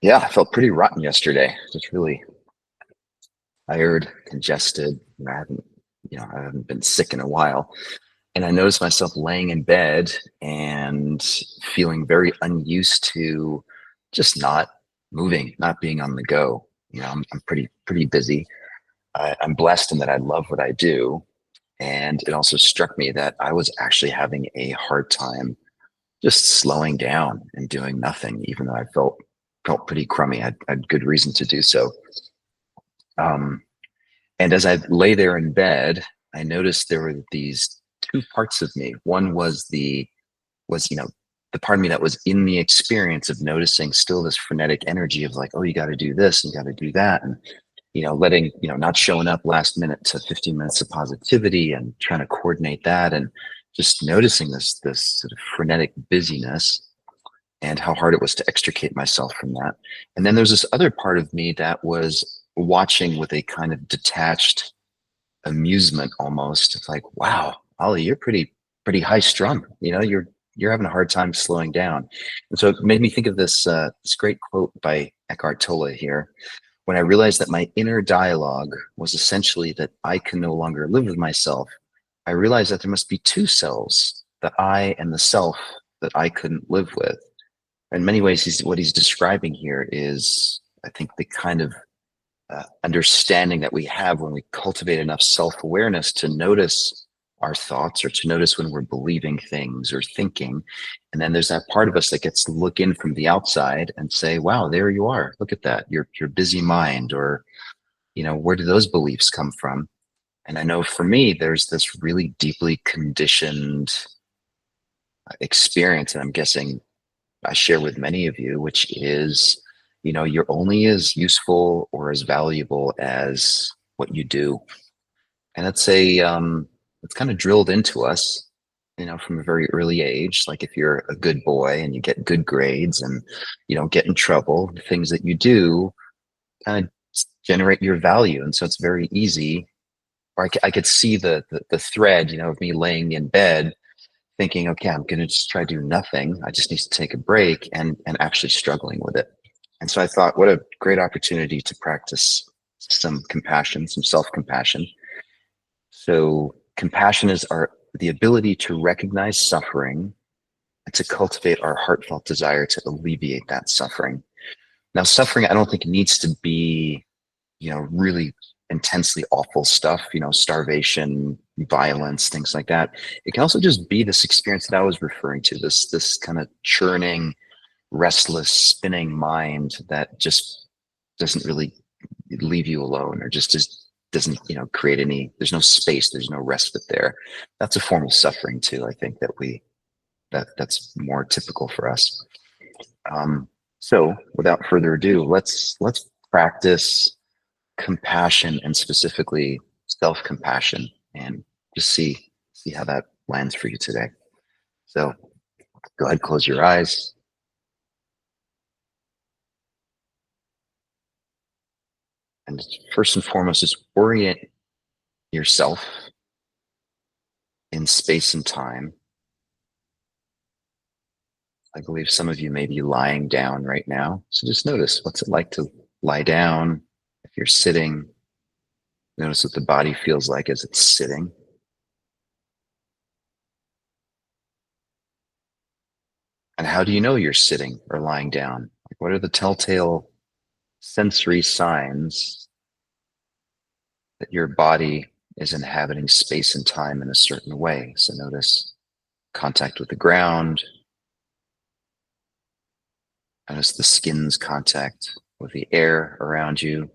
Yeah, I felt pretty rotten yesterday. Just really tired, congested. I haven't been sick in a while. And I noticed myself laying in bed and feeling very unused to just not moving, not being on the go. I'm pretty busy. I'm blessed in that I love what I do. And it also struck me that I was actually having a hard time just slowing down and doing nothing, even though I felt pretty crummy. I had good reason to do so. Um, and as I lay there in bed, I noticed there were these two parts of me. One was the part of me that was in the experience of noticing still this frenetic energy of like, oh, you got to do this, you got to do that, and letting not showing up last minute to 15 minutes of positivity and trying to coordinate that, and just noticing this sort of frenetic busyness and how hard it was to extricate myself from that. And then there's this other part of me that was watching with a kind of detached amusement almost. It's like, wow, Ollie, you're pretty high strung. You're having a hard time slowing down. And so it made me think of this great quote by Eckhart Tolle here. When I realized that my inner dialogue was essentially that I can no longer live with myself, I realized that there must be two selves, the I and the self that I couldn't live with. In many ways, what he's describing here is, I think, the kind of understanding that we have when we cultivate enough self-awareness to notice our thoughts or to notice when we're believing things or thinking. And then there's that part of us that gets to look in from the outside and say, wow, there you are. Look at that. Your busy mind, or, where do those beliefs come from? And I know for me, there's this really deeply conditioned experience, and I'm guessing I share with many of you, which is, you're only as useful or as valuable as what you do. And it's kind of drilled into us, from a very early age. Like if you're a good boy and you get good grades and you don't get in trouble, the things that you do kind of generate your value. And so it's very easy, or I could see the thread, of me laying in bed thinking, okay, I'm going to just try to do nothing. I just need to take a break, and actually struggling with it. And so I thought, what a great opportunity to practice some compassion, some self-compassion. So compassion is the ability to recognize suffering and to cultivate our heartfelt desire to alleviate that suffering. Now, suffering, I don't think needs to be, really intensely awful stuff, starvation, violence, things like that. It can also just be this experience that I was referring to, this kind of churning, restless, spinning mind that just doesn't really leave you alone, or just doesn't, create there's no space, there's no respite there. That's a form of suffering too, I think, that's more typical for us. So without further ado, let's practice compassion, and specifically self-compassion, and just see how that lands for you today. So go ahead, close your eyes, and first and foremost, just orient yourself in space and time. I believe some of you may be lying down right now, so just notice, what's it like to lie down. If you're sitting, notice what the body feels like as it's sitting. And how do you know you're sitting or lying down? Like, what are the telltale sensory signs that your body is inhabiting space and time in a certain way? So notice contact with the ground, notice the skin's contact with the air around you.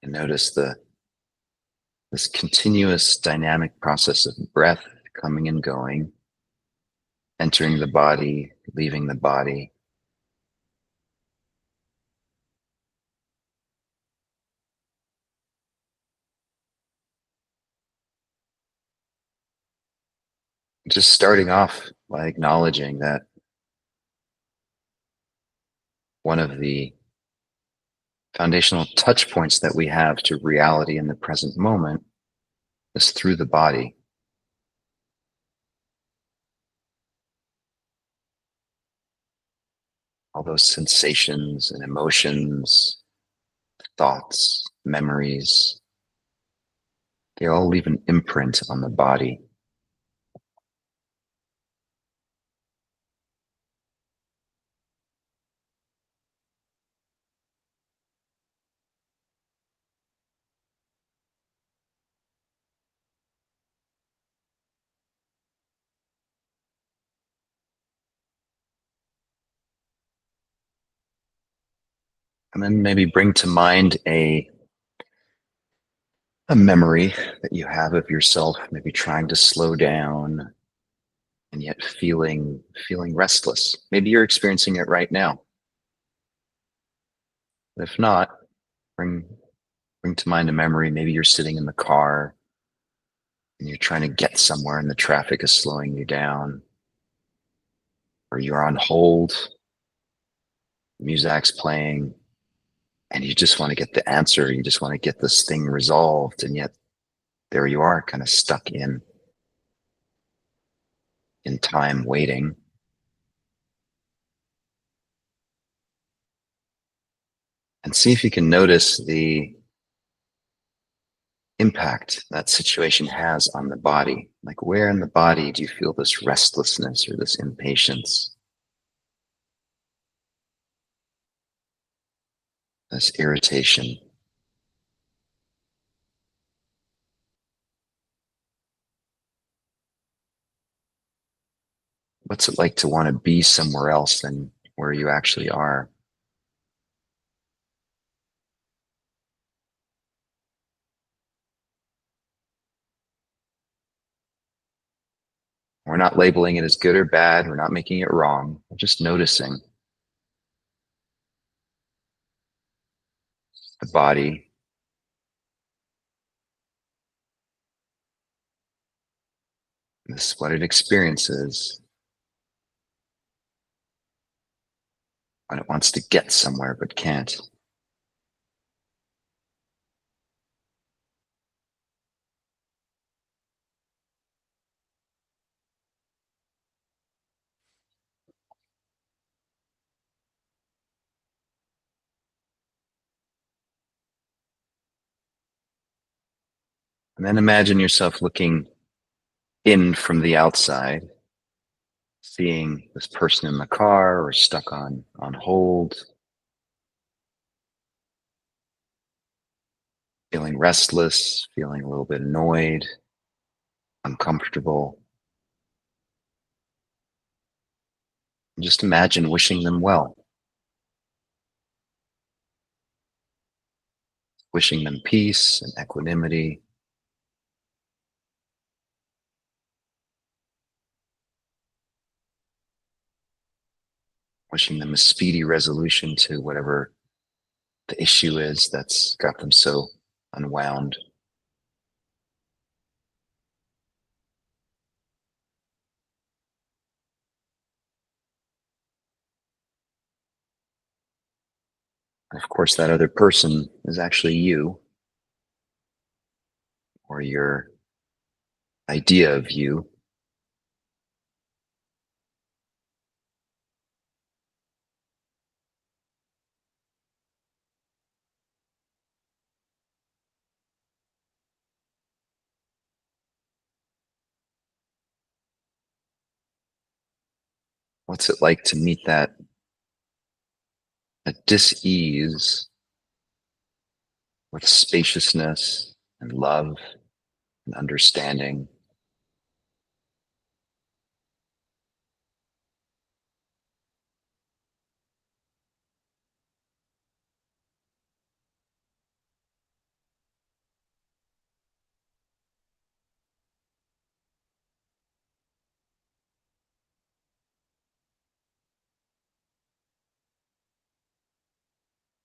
And notice this continuous dynamic process of breath coming and going, entering the body, leaving the body. Just starting off by acknowledging that one of the foundational touch points that we have to reality in the present moment is through the body. All those sensations and emotions, thoughts, memories, they all leave an imprint on the body. And then maybe bring to mind a memory that you have of yourself, maybe trying to slow down and yet feeling restless. Maybe you're experiencing it right now. If not, bring bring to mind a memory. Maybe you're sitting in the car and you're trying to get somewhere and the traffic is slowing you down, or you're on hold, music's playing, and you just want to get the answer. You just want to get this thing resolved. And yet there you are, kind of stuck in time waiting. And see if you can notice the impact that situation has on the body. Like, where in the body do you feel this restlessness or this impatience, this irritation? What's it like to want to be somewhere else than where you actually are? We're not labeling it as good or bad. We're not making it wrong. We're just noticing the body, this is what it experiences when it wants to get somewhere but can't. And then imagine yourself looking in from the outside, seeing this person in the car or stuck on hold, feeling restless, feeling a little bit annoyed, uncomfortable. And just imagine wishing them well, wishing them peace and equanimity, wishing them a speedy resolution to whatever the issue is that's got them so unwound. And of course, that other person is actually you, or your idea of you. What's it like to meet that at dis-ease with spaciousness and love and understanding?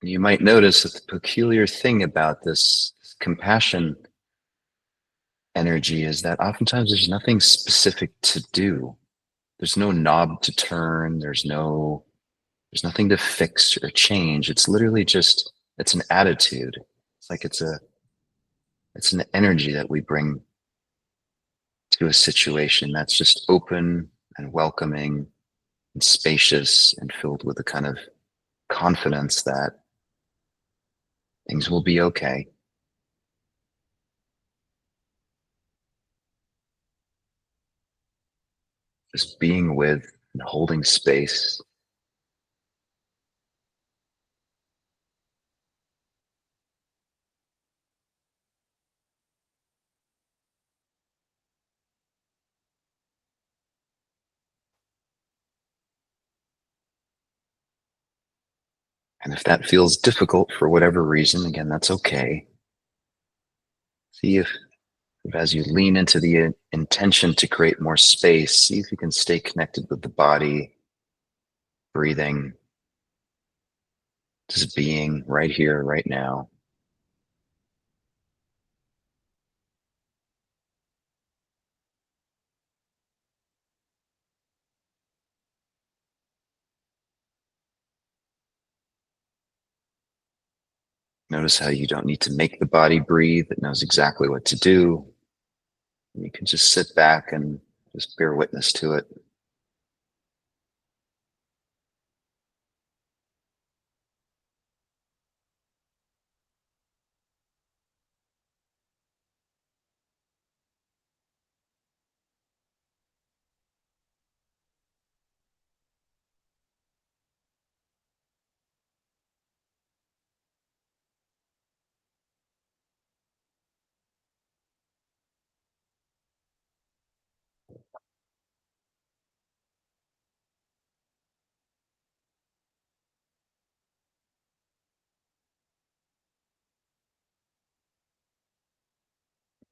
You might notice that the peculiar thing about this compassion energy is that oftentimes there's nothing specific to do. There's no knob to turn. There's nothing to fix or change. It's literally just, it's an attitude. It's like it's an energy that we bring to a situation that's just open and welcoming and spacious and filled with a kind of confidence that things will be okay. Just being with and holding space. And if that feels difficult for whatever reason, again, that's okay. See if as you lean into the intention to create more space, see if you can stay connected with the body, breathing, just being right here, right now. Notice how you don't need to make the body breathe. It knows exactly what to do. You can just sit back and just bear witness to it.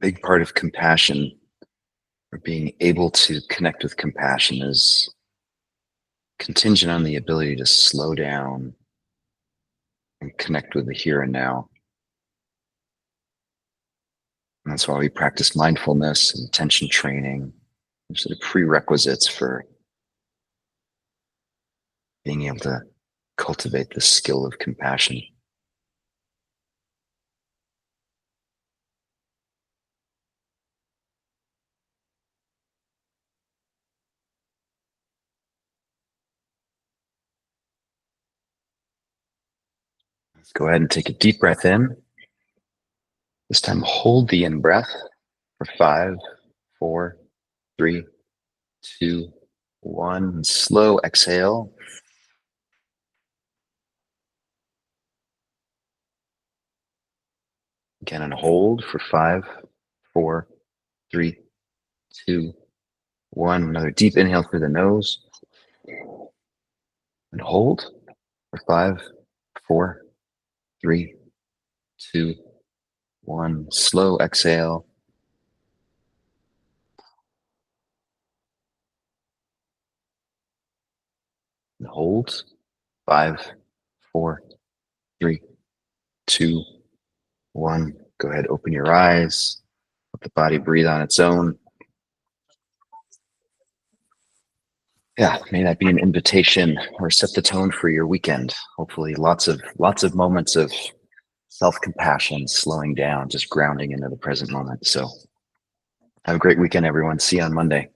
Big part of compassion, or being able to connect with compassion, is contingent on the ability to slow down and connect with the here and now. And that's why we practice mindfulness and attention training. Those are the prerequisites for being able to cultivate the skill of compassion. Let's go ahead and take a deep breath in. This time, hold the in breath for 5, 4, 3, 2, 1. And slow exhale. Again, and hold for 5, 4, 3, 2, 1. Another deep inhale through the nose. And hold for 5, 4, 3, 2, 1. Slow exhale. And hold. 5, 4, 3, 2, 1. Go ahead, open your eyes. Let the body breathe on its own. Yeah, may that be an invitation or set the tone for your weekend. Hopefully lots of moments of self-compassion, slowing down, just grounding into the present moment. So have a great weekend, everyone. See you on Monday.